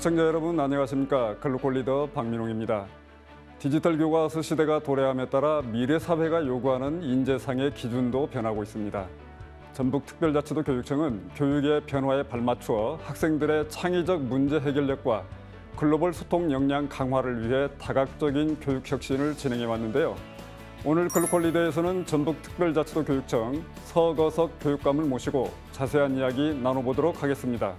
시청자 여러분 안녕하십니까. 글로벌 리더 박민홍입니다. 디지털 교과서 시대가 도래함에 따라 미래 사회가 요구하는 인재상의 기준도 변하고 있습니다. 전북특별자치도 교육청은 교육의 변화에 발맞추어 학생들의 창의적 문제 해결력과 글로벌 소통 역량 강화를 위해 다각적인 교육 혁신을 진행해 왔는데요. 오늘 글로벌 리더에서는 전북특별자치도 교육청 서거석 교육감을 모시고 자세한 이야기 나눠보도록 하겠습니다.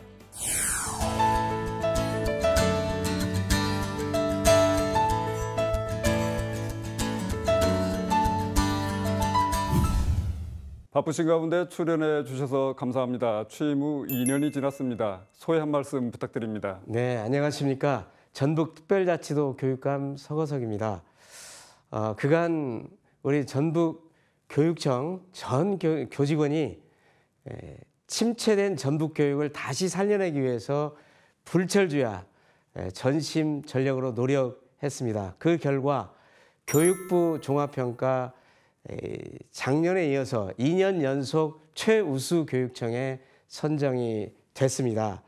바쁘신 가운데 출연해 주셔서 감사합니다. 취임 후 2년이 지났습니다. 소회 한 말씀 부탁드립니다. 네, 안녕하십니까. 전북특별자치도 교육감 서거석입니다. 그간 우리 전북교육청 전 교직원이 침체된 전북교육을 다시 살려내기 위해서 불철주야 전심전력으로 노력했습니다. 그 결과 교육부 종합평가 작년에 이어서 2년 연속 최우수 교육청에 선정이 됐습니다.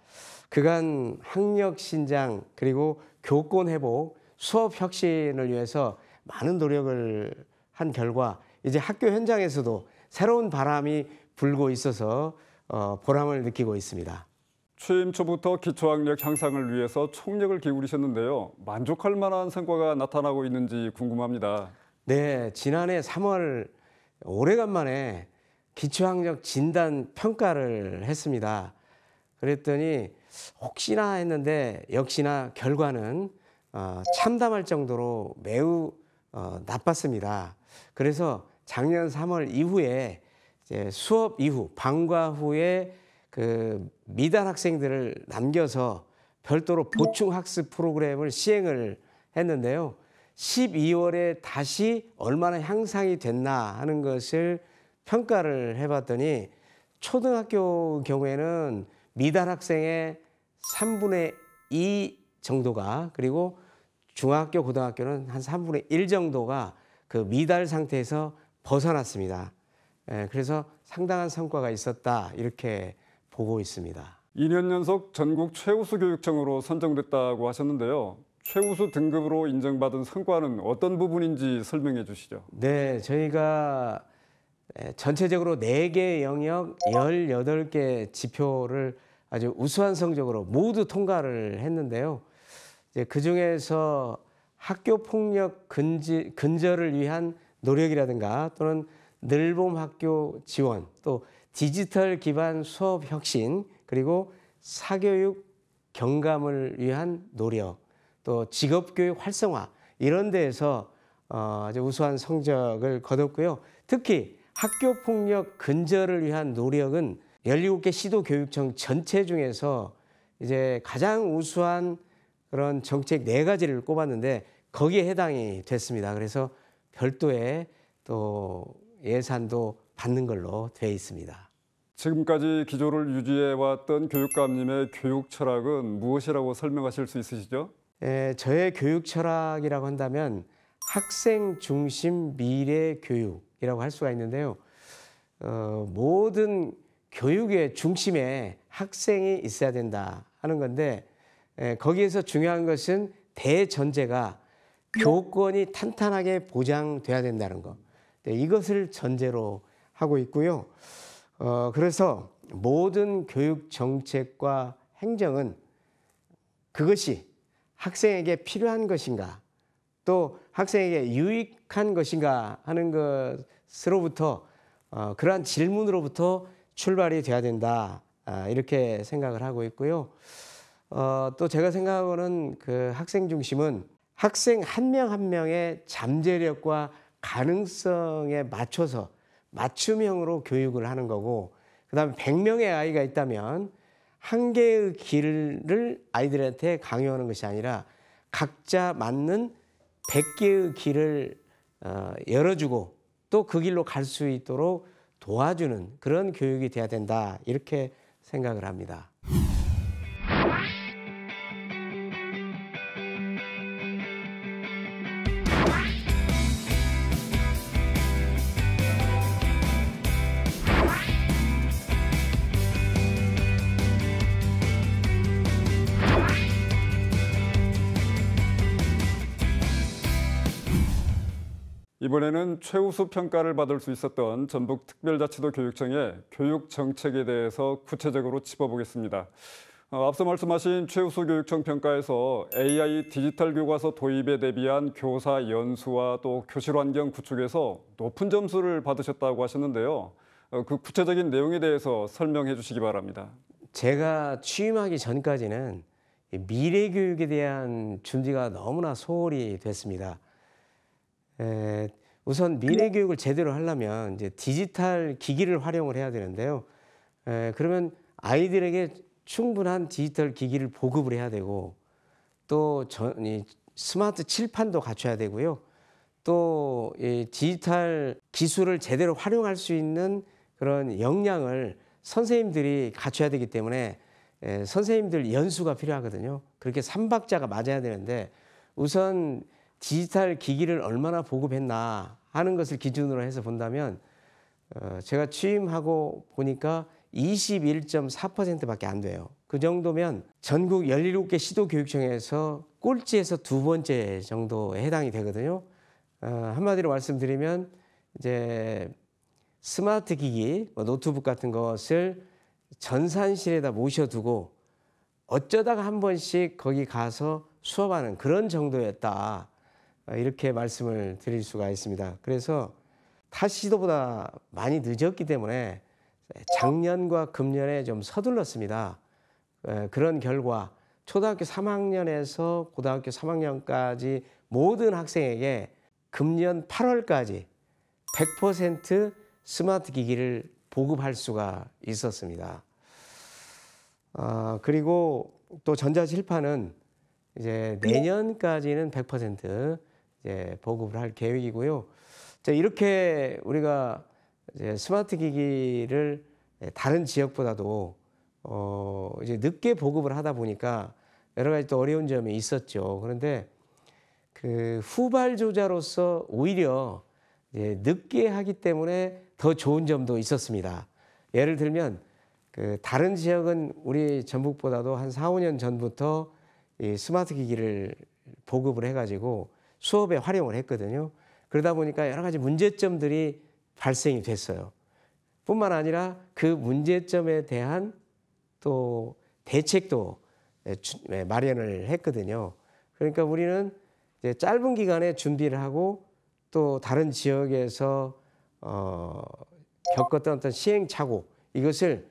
그간 학력 신장 그리고 교권 회복, 수업 혁신을 위해서 많은 노력을 한 결과 이제 학교 현장에서도 새로운 바람이 불고 있어서 보람을 느끼고 있습니다. 취임 초부터 기초학력 향상을 위해서 총력을 기울이셨는데요. 만족할 만한 성과가 나타나고 있는지 궁금합니다. 네, 지난해 3월 오래간만에 기초학력 진단 평가를 했습니다. 그랬더니 혹시나 했는데 역시나 결과는 참담할 정도로 매우 나빴습니다. 그래서 작년 3월 이후에 이제 수업 이후 방과 후에 그 미달 학생들을 남겨서 별도로 보충 학습 프로그램을 시행을 했는데요. 12월에 다시 얼마나 향상이 됐나 하는 것을 평가를 해봤더니 초등학교 경우에는 미달 학생의 3분의 2 정도가 그리고 중학교, 고등학교는 한 3분의 1 정도가 그 미달 상태에서 벗어났습니다. 그래서 상당한 성과가 있었다 이렇게 보고 있습니다. 2년 연속 전국 최우수 교육청으로 선정됐다고 하셨는데요. 최우수 등급으로 인정받은 성과는 어떤 부분인지 설명해 주시죠. 네, 저희가 전체적으로 4개 영역 18개 지표를 아주 우수한 성적으로 모두 통과를 했는데요. 이제 그중에서 학교폭력 근절을 위한 노력이라든가 또는 늘봄 학교 지원, 또 디지털 기반 수업 혁신, 그리고 사교육 경감을 위한 노력, 또 직업교육 활성화 이런 데에서 아주 우수한 성적을 거뒀고요. 특히 학교폭력 근절을 위한 노력은 17개 시도교육청 전체 중에서 이제 가장 우수한 그런 정책 4가지를 꼽았는데 거기에 해당이 됐습니다. 그래서 별도의 또 예산도 받는 걸로 되어 있습니다. 지금까지 기조를 유지해왔던 교육감님의 교육 철학은 무엇이라고 설명하실 수 있으시죠? 저의 교육 철학이라고 한다면 학생 중심 미래 교육이라고 할 수가 있는데요. 모든 교육의 중심에 학생이 있어야 된다 하는 건데 거기에서 중요한 것은 대전제가 교권이 탄탄하게 보장돼야 된다는 것. 이것을 전제로 하고 있고요. 그래서 모든 교육 정책과 행정은 그것이 학생에게 필요한 것인가 또 학생에게 유익한 것인가 하는 것으로부터 그러한 질문으로부터 출발이 돼야 된다 이렇게 생각을 하고 있고요. 또 제가 생각하고는 그 학생 중심은 학생 한 명 한 명의 잠재력과 가능성에 맞춰서 맞춤형으로 교육을 하는 거고 그다음에 100명의 아이가 있다면 한 개의 길을 아이들한테 강요하는 것이 아니라 각자 맞는 100개의 길을 열어주고 또 그 길로 갈 수 있도록 도와주는 그런 교육이 돼야 된다 이렇게 생각을 합니다. 이번에는 최우수 평가를 받을 수 있었던 전북특별자치도 교육청의 교육 정책에 대해서 구체적으로 짚어보겠습니다. 앞서 말씀하신 최우수 교육청 평가에서 AI 디지털 교과서 도입에 대비한 교사 연수와 또 교실 환경 구축에서 높은 점수를 받으셨다고 하셨는데요. 그 구체적인 내용에 대해서 설명해 주시기 바랍니다. 제가 취임하기 전까지는 이 미래 교육에 대한 준비가 너무나 소홀히 됐습니다. 우선 미래 교육을 제대로 하려면 이제 디지털 기기를 활용을 해야 되는데요. 그러면 아이들에게 충분한 디지털 기기를 보급을 해야 되고 또 이 스마트 칠판도 갖춰야 되고요. 또 이 디지털 기술을 제대로 활용할 수 있는 그런 역량을 선생님들이 갖춰야 되기 때문에 선생님들 연수가 필요하거든요. 그렇게 삼박자가 맞아야 되는데 우선 디지털 기기를 얼마나 보급했나 하는 것을 기준으로 해서 본다면 제가 취임하고 보니까 21.4%밖에 안 돼요. 그 정도면 전국 17개 시도교육청에서 꼴찌에서 두 번째 정도에 해당이 되거든요. 한마디로 말씀드리면 이제 스마트 기기, 노트북 같은 것을 전산실에다 모셔두고 어쩌다가 한 번씩 거기 가서 수업하는 그런 정도였다. 이렇게 말씀을 드릴 수가 있습니다. 그래서 타 시도보다 많이 늦었기 때문에 작년과 금년에 좀 서둘렀습니다. 그런 결과 초등학교 3학년에서 고등학교 3학년까지 모든 학생에게 금년 8월까지 100% 스마트 기기를 보급할 수가 있었습니다. 그리고 또 전자칠판은 이제 내년까지는 100% 이제 보급을 할 계획이고요. 자, 이렇게 우리가 이제 스마트 기기를 다른 지역보다도 이제 늦게 보급을 하다 보니까 여러 가지 또 어려운 점이 있었죠. 그런데 그 후발주자로서 오히려 이제 늦게 하기 때문에 더 좋은 점도 있었습니다. 예를 들면 그 다른 지역은 우리 전북보다도 한 4, 5년 전부터 이 스마트 기기를 보급을 해가지고 수업에 활용을 했거든요. 그러다 보니까 여러 가지 문제점들이 발생이 됐어요. 뿐만 아니라 그 문제점에 대한 또 대책도 마련을 했거든요. 그러니까 우리는 이제 짧은 기간에 준비를 하고 또 다른 지역에서 겪었던 어떤 시행착오 이것을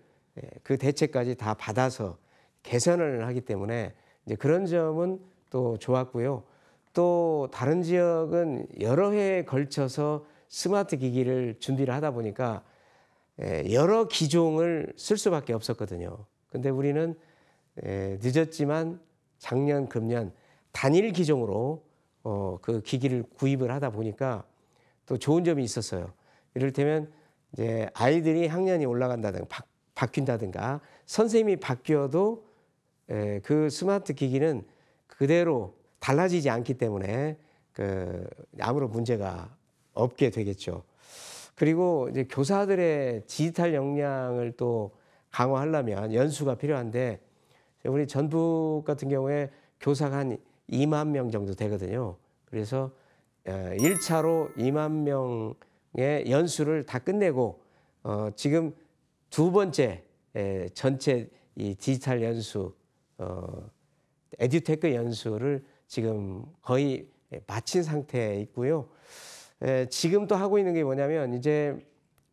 그 대책까지 다 받아서 개선을 하기 때문에 이제 그런 점은 또 좋았고요. 또 다른 지역은 여러 해에 걸쳐서 스마트 기기를 준비를 하다 보니까 여러 기종을 쓸 수밖에 없었거든요. 근데 우리는 늦었지만 작년, 금년 단일 기종으로 그 기기를 구입을 하다 보니까 또 좋은 점이 있었어요. 이를테면 이제 아이들이 학년이 올라간다든가 바뀐다든가 선생님이 바뀌어도 그 스마트 기기는 그대로 달라지지 않기 때문에 아무런 문제가 없게 되겠죠. 그리고 이제 교사들의 디지털 역량을 또 강화하려면 연수가 필요한데 우리 전북 같은 경우에 교사가 한 2만 명 정도 되거든요. 그래서 1차로 2만 명의 연수를 다 끝내고 지금 두 번째 전체 이 디지털 연수 에듀테크 연수를 지금 거의 마친 상태에 있고요. 지금 또 하고 있는 게 뭐냐면 이제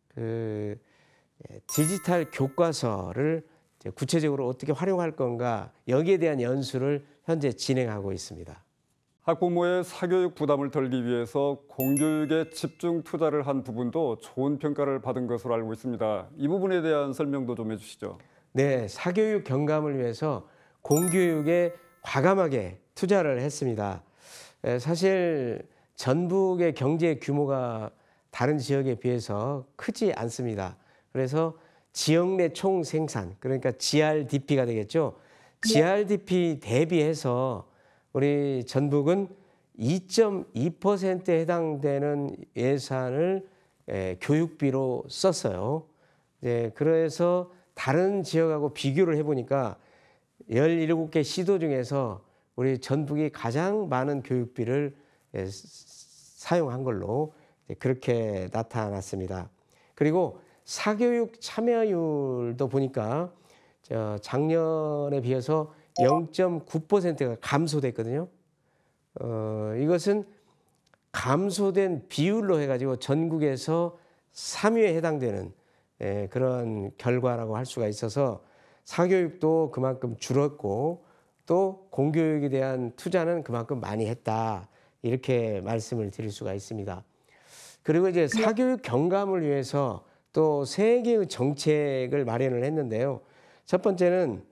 그 디지털 교과서를 이제 구체적으로 어떻게 활용할 건가 여기에 대한 연수를 현재 진행하고 있습니다. 학부모의 사교육 부담을 덜기 위해서 공교육에 집중 투자를 한 부분도 좋은 평가를 받은 것으로 알고 있습니다. 이 부분에 대한 설명도 좀 해주시죠. 네, 사교육 경감을 위해서 공교육에 과감하게 투자를 했습니다. 사실 전북의 경제 규모가 다른 지역에 비해서 크지 않습니다. 그래서 지역 내 총생산, 그러니까 GRDP가 되겠죠. GRDP 대비해서 우리 전북은 2.2%에 해당되는 예산을 교육비로 썼어요. 그래서 다른 지역하고 비교를 해보니까 17개 시도 중에서 우리 전북이 가장 많은 교육비를 사용한 걸로 그렇게 나타났습니다. 그리고 사교육 참여율도 보니까 작년에 비해서 0.9%가 감소됐거든요. 이것은 감소된 비율로 해가지고 전국에서 3위에 해당되는 그런 결과라고 할 수가 있어서 사교육도 그만큼 줄었고 또 공교육에 대한 투자는 그만큼 많이 했다. 이렇게 말씀을 드릴 수가 있습니다. 그리고 이제 사교육 경감을 위해서 또 세 개의 정책을 마련을 했는데요. 첫 번째는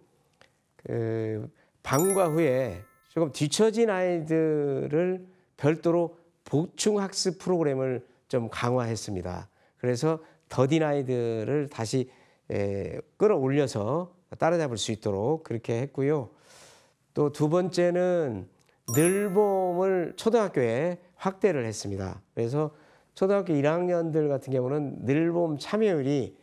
방과 후에 조금 뒤처진 아이들을 별도로 보충학습 프로그램을 좀 강화했습니다. 그래서 더딘 아이들을 다시 끌어올려서 따라잡을 수 있도록 그렇게 했고요. 또 두 번째는 늘봄을 초등학교에 확대를 했습니다. 그래서 초등학교 1학년들 같은 경우는 늘봄 참여율이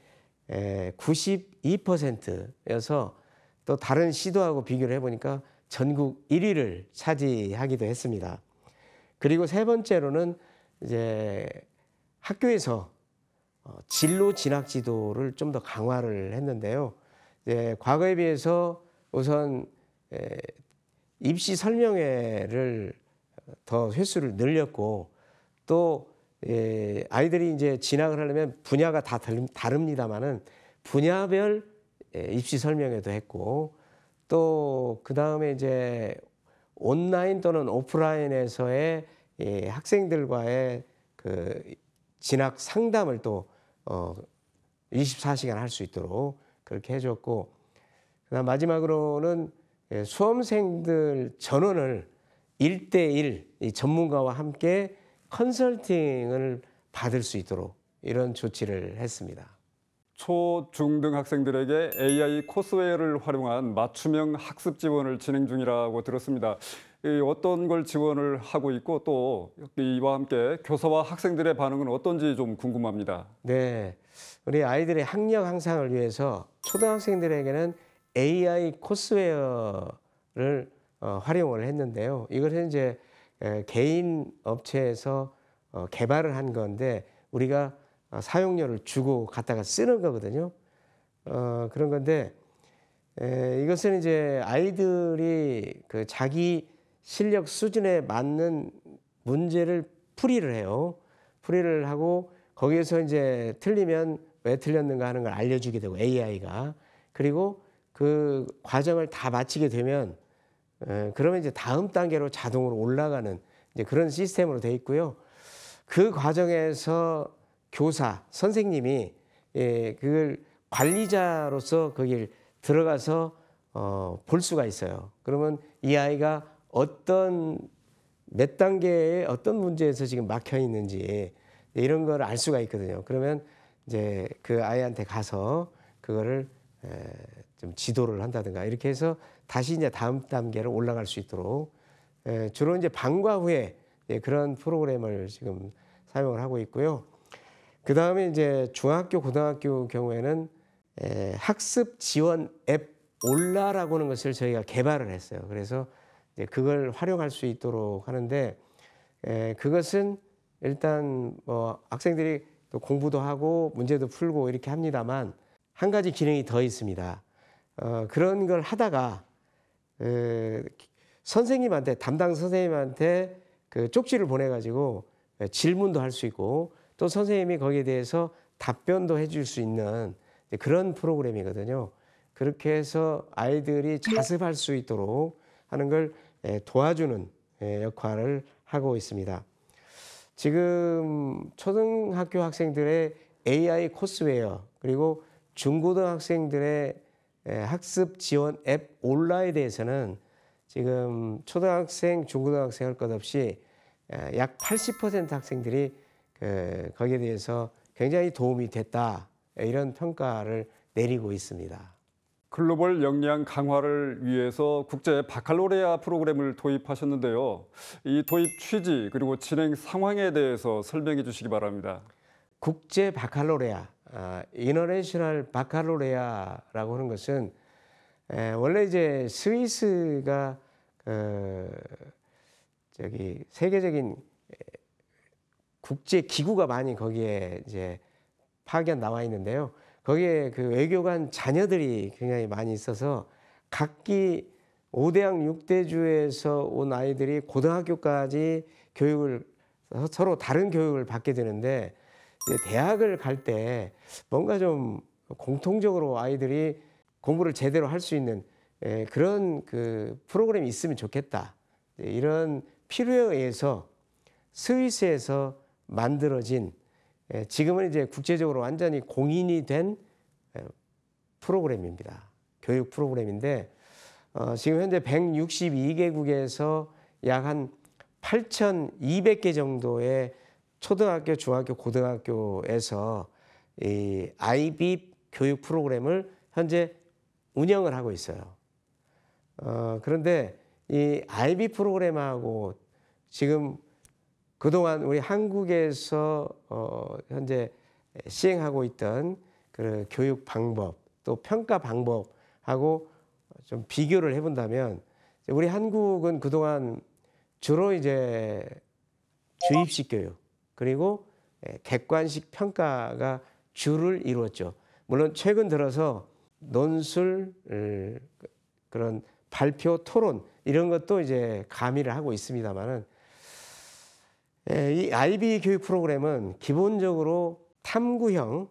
92%여서 또 다른 시도하고 비교를 해보니까 전국 1위를 차지하기도 했습니다. 그리고 세 번째로는 이제 학교에서 진로 진학 지도를 좀 더 강화를 했는데요. 과거에 비해서 우선 입시 설명회를 더 횟수를 늘렸고 또 아이들이 이제 진학을 하려면 분야가 다 다릅니다만은 분야별 입시 설명회도 했고 또 그 다음에 이제 온라인 또는 오프라인에서의 학생들과의 그 진학 상담을 또 24시간 할 수 있도록 그렇게 해줬고, 그다음 마지막으로는 수험생들 전원을 1대1 이 전문가와 함께 컨설팅을 받을 수 있도록 이런 조치를 했습니다. 초, 중 등 학생들에게 AI 코스웨어를 활용한 맞춤형 학습 지원을 진행 중이라고 들었습니다. 어떤 걸 지원을 하고 있고 또 이와 함께 교사와 학생들의 반응은 어떤지 좀 궁금합니다. 네, 우리 아이들의 학력 향상을 위해서 초등학생들에게는 AI 코스웨어를 활용을 했는데요. 이것은 이제 개인 업체에서 개발을 한 건데 우리가 사용료를 주고 갖다가 쓰는 거거든요. 그런 건데 이것은 이제 아이들이 그 자기 실력 수준에 맞는 문제를 풀이를 해요. 풀이를 하고 거기에서 이제 틀리면 왜 틀렸는가 하는 걸 알려주게 되고 AI가, 그리고 그 과정을 다 마치게 되면 그러면 이제 다음 단계로 자동으로 올라가는 이제 그런 시스템으로 돼 있고요. 그 과정에서 교사, 선생님이 그걸 관리자로서 거길 들어가서 볼 수가 있어요. 그러면 이 아이가 몇 단계의 어떤 문제에서 지금 막혀 있는지 이런 걸 알 수가 있거든요. 그러면 이제 그 아이한테 가서 그거를 좀 지도를 한다든가 이렇게 해서 다시 이제 다음 단계로 올라갈 수 있도록 주로 이제 방과 후에 그런 프로그램을 지금 사용을 하고 있고요. 그 다음에 이제 중학교, 고등학교 경우에는 학습 지원 앱 올라라고 하는 것을 저희가 개발을 했어요. 그래서 이제 그걸 활용할 수 있도록 하는데 그것은 일단 뭐 학생들이 또 공부도 하고 문제도 풀고 이렇게 합니다만 한 가지 기능이 더 있습니다. 그런 걸 하다가 선생님한테, 담당 선생님한테 그 쪽지를 보내가지고 질문도 할 수 있고 또 선생님이 거기에 대해서 답변도 해줄 수 있는 그런 프로그램이거든요. 그렇게 해서 아이들이 자습할 수 있도록 하는 걸 도와주는 역할을 하고 있습니다. 지금 초등학교 학생들의 AI 코스웨어 그리고 중고등학생들의 학습 지원 앱 올라에 대해서는 지금 초등학생, 중고등학생 할 것 없이 약 80% 학생들이 거기에 대해서 굉장히 도움이 됐다, 이런 평가를 내리고 있습니다. 글로벌 역량 강화를 위해서 국제 바칼로레아 프로그램을 도입하셨는데요. 이 도입 취지 그리고 진행 상황에 대해서 설명해 주시기 바랍니다. 국제 바칼로레아, 이너내셔널 바칼로레아라고 하는 것은 원래 이제 스위스가 세계적인 국제 기구가 많이 거기에 이제 파견 나와 있는데요. 거기에 그 외교관 자녀들이 굉장히 많이 있어서 각기 5대학 6대주에서 온 아이들이 고등학교까지 교육을 서로 다른 교육을 받게 되는데 이제 대학을 갈 때 뭔가 좀 공통적으로 아이들이 공부를 제대로 할 수 있는 그런 그 프로그램이 있으면 좋겠다. 이런 필요에 의해서 스위스에서 만들어진 지금은 이제 국제적으로 완전히 공인이 된 프로그램입니다. 교육 프로그램인데 지금 현재 162개국에서 약 한 8,200개 정도의 초등학교, 중학교, 고등학교에서 이 IB 교육 프로그램을 현재 운영을 하고 있어요. 그런데 이 IB 프로그램하고 지금 그동안 우리 한국에서 현재 시행하고 있던 그 교육 방법 또 평가 방법하고 좀 비교를 해본다면 우리 한국은 그동안 주로 이제 주입식 교육 그리고 객관식 평가가 주를 이루었죠. 물론 최근 들어서 논술 그런 발표 토론 이런 것도 이제 가미를 하고 있습니다만은 이 IB 교육 프로그램은 기본적으로 탐구형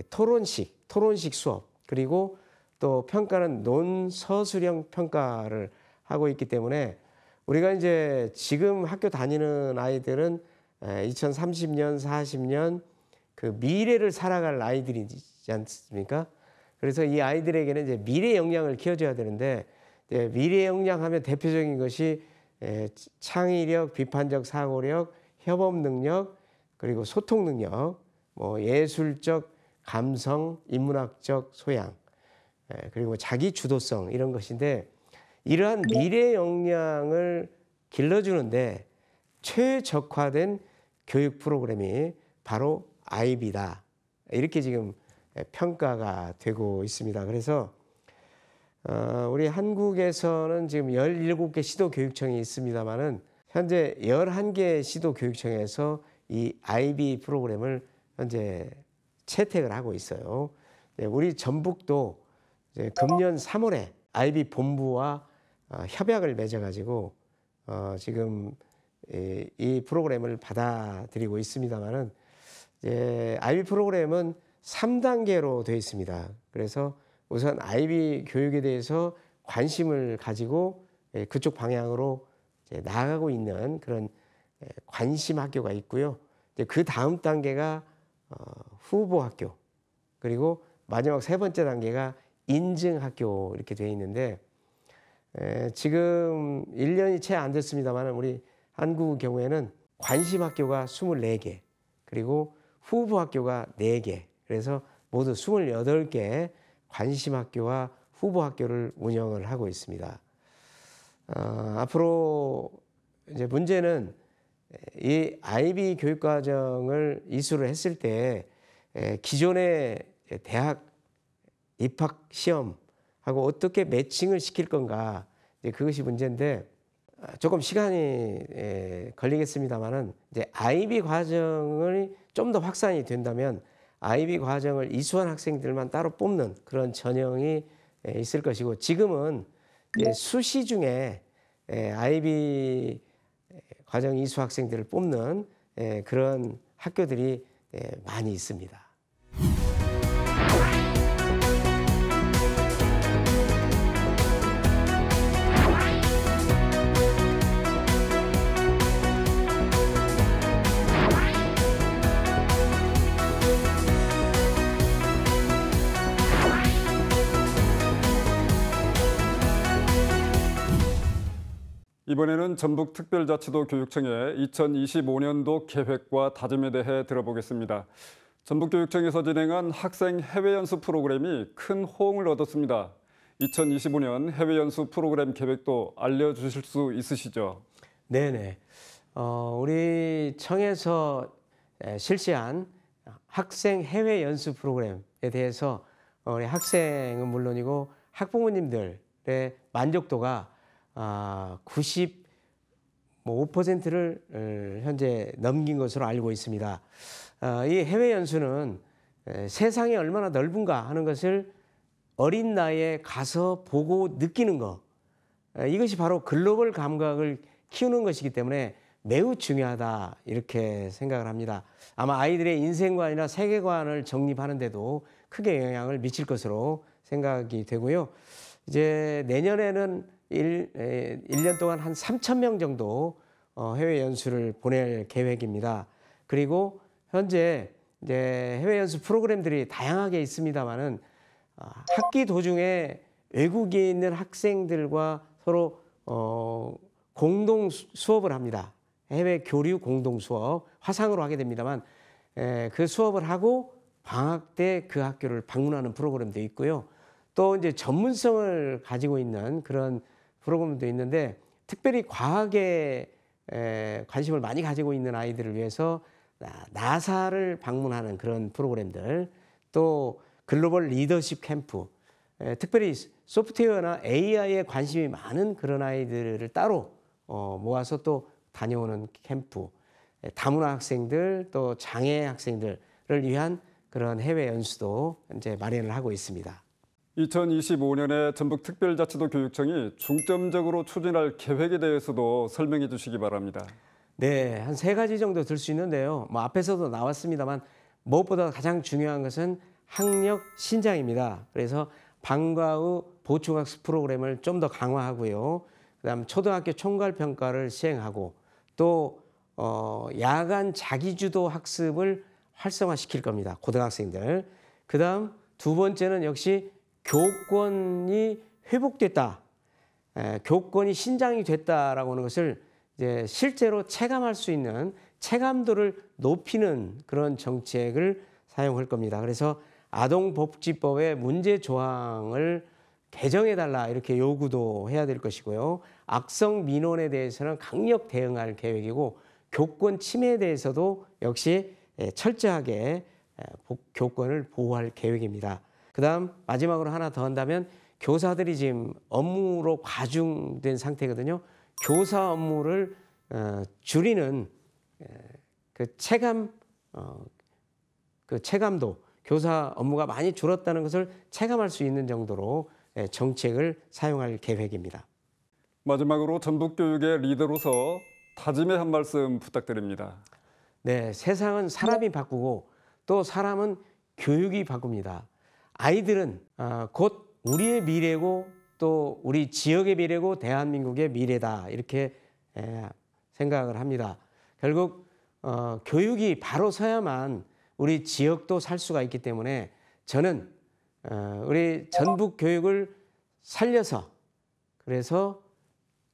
토론식 수업 그리고 또 평가는 논서술형 평가를 하고 있기 때문에 우리가 이제 지금 학교 다니는 아이들은 2030년, 40년 그 미래를 살아갈 아이들이지 않습니까? 그래서 이 아이들에게는 이제 미래 역량을 키워줘야 되는데 미래 역량 하면 대표적인 것이 창의력, 비판적 사고력, 협업 능력, 그리고 소통 능력, 뭐 예술적 감성, 인문학적 소양, 그리고 자기 주도성 이런 것인데 이러한 미래 역량을 길러주는데 최적화된 교육 프로그램이 바로 IB다. 이렇게 지금 평가가 되고 있습니다. 그래서 우리 한국에서는 지금 17개 시도교육청이 있습니다만은 현재 11개 시도교육청에서 이 IB 프로그램을 현재 채택을 하고 있어요. 우리 전북도 이제 금년 3월에 IB 본부와 협약을 맺어가지고 지금 이 프로그램을 받아들이고 있습니다만은 IB 프로그램은 3단계로 되어 있습니다. 그래서 우선 IB 교육에 대해서 관심을 가지고 그쪽 방향으로 나아가고 있는 그런 관심 학교가 있고요. 그 다음 단계가 후보 학교 그리고 마지막 세 번째 단계가 인증 학교 이렇게 되어 있는데 지금 1년이 채 안 됐습니다만 우리 한국 경우에는 관심 학교가 24개 그리고 후보 학교가 4개 그래서 모두 28개 관심 학교와 후보 학교를 운영을 하고 있습니다. 앞으로 이제 문제는 이 IB 교육과정을 이수를 했을 때 기존의 대학 입학 시험하고 어떻게 매칭을 시킬 건가 이제 그것이 문제인데 조금 시간이 걸리겠습니다만은 이제 IB 과정을 좀 더 확산이 된다면 IB 과정을 이수한 학생들만 따로 뽑는 그런 전형이 있을 것이고 지금은 수시 중에 IB 과정 이수 학생들을 뽑는 그런 학교들이 많이 있습니다. 이번에는 전북특별자치도 교육청의 2025년도 계획과 다짐에 대해 들어보겠습니다. 전북교육청에서 진행한 학생 해외연수 프로그램이 큰 호응을 얻었습니다. 2025년 해외연수 프로그램 계획도 알려주실 수 있으시죠? 네네. 우리 청에서 실시한 학생 해외연수 프로그램에 대해서 우리 학생은 물론이고 학부모님들의 만족도가 뭐 5%를 현재 넘긴 것으로 알고 있습니다. 이 해외 연수는 세상이 얼마나 넓은가 하는 것을 어린 나이에 가서 보고 느끼는 것, 이것이 바로 글로벌 감각을 키우는 것이기 때문에 매우 중요하다 이렇게 생각을 합니다. 아마 아이들의 인생관이나 세계관을 정립하는 데도 크게 영향을 미칠 것으로 생각이 되고요. 이제 내년에는 1년 동안 한 3,000명 정도 해외 연수를 보낼 계획입니다. 그리고 현재 이제 해외 연수 프로그램들이 다양하게 있습니다만은 학기 도중에 외국에 있는 학생들과 서로 공동 수업을 합니다. 해외 교류 공동 수업, 화상으로 하게 됩니다만 그 수업을 하고 방학 때 그 학교를 방문하는 프로그램도 있고요. 또 이제 전문성을 가지고 있는 그런 프로그램도 있는데 특별히 과학에 관심을 많이 가지고 있는 아이들을 위해서 나사를 방문하는 그런 프로그램들, 또 글로벌 리더십 캠프, 특별히 소프트웨어나 AI에 관심이 많은 그런 아이들을 따로 모아서 또 다녀오는 캠프, 다문화 학생들 또 장애 학생들을 위한 그런 해외 연수도 이제 마련을 하고 있습니다. 2025년에 전북특별자치도 교육청이 중점적으로 추진할 계획에 대해서도 설명해 주시기 바랍니다. 네, 한 3가지 정도 들 수 있는데요. 뭐 앞에서도 나왔습니다만 무엇보다 가장 중요한 것은 학력 신장입니다. 그래서 방과 후 보충학습 프로그램을 좀 더 강화하고요. 그다음 초등학교 총괄평가를 시행하고 또 야간 자기주도 학습을 활성화시킬 겁니다. 고등학생들. 그다음 2번째는 역시 교권이 회복됐다. 교권이 신장이 됐다라고 하는 것을 이제 실제로 체감할 수 있는 체감도를 높이는 그런 정책을 사용할 겁니다. 그래서 아동복지법의 문제 조항을 개정해달라 이렇게 요구도 해야 될 것이고요. 악성 민원에 대해서는 강력 대응할 계획이고 교권 침해에 대해서도 역시 철저하게 교권을 보호할 계획입니다. 그다음 마지막으로 하나 더 한다면 교사들이 지금 업무로 과중된 상태거든요. 교사 업무를 줄이는 그 체감도, 교사 업무가 많이 줄었다는 것을 체감할 수 있는 정도로 정책을 사용할 계획입니다. 마지막으로 전북교육의 리더로서 다짐의 한 말씀 부탁드립니다. 네, 세상은 사람이 바꾸고 또 사람은 교육이 바꿉니다. 아이들은 곧 우리의 미래고 또 우리 지역의 미래고 대한민국의 미래다 이렇게 생각을 합니다. 결국 교육이 바로 서야만 우리 지역도 살 수가 있기 때문에 저는 우리 전북 교육을 살려서 그래서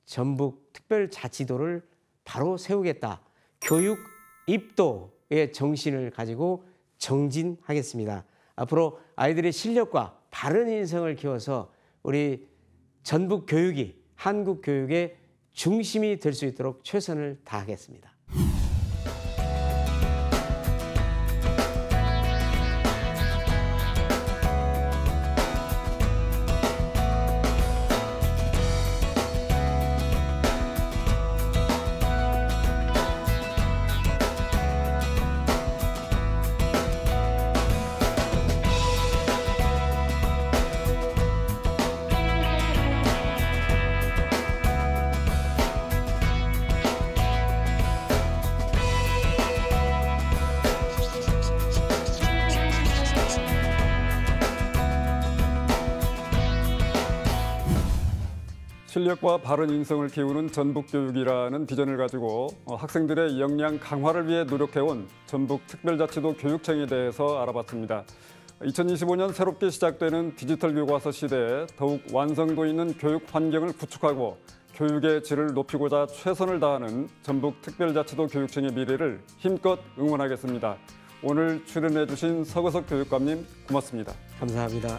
전북 특별자치도를 바로 세우겠다. 교육 입도의 정신을 가지고 정진하겠습니다. 앞으로 아이들의 실력과 바른 인성을 키워서 우리 전북 교육이 한국 교육의 중심이 될 수 있도록 최선을 다하겠습니다. 실력과 바른 인성을 키우는 전북교육이라는 비전을 가지고 학생들의 역량 강화를 위해 노력해온 전북특별자치도 교육청에 대해서 알아봤습니다. 2025년 새롭게 시작되는 디지털 교과서 시대에 더욱 완성도 있는 교육 환경을 구축하고 교육의 질을 높이고자 최선을 다하는 전북특별자치도 교육청의 미래를 힘껏 응원하겠습니다. 오늘 출연해 주신 서거석 교육감님 고맙습니다. 감사합니다.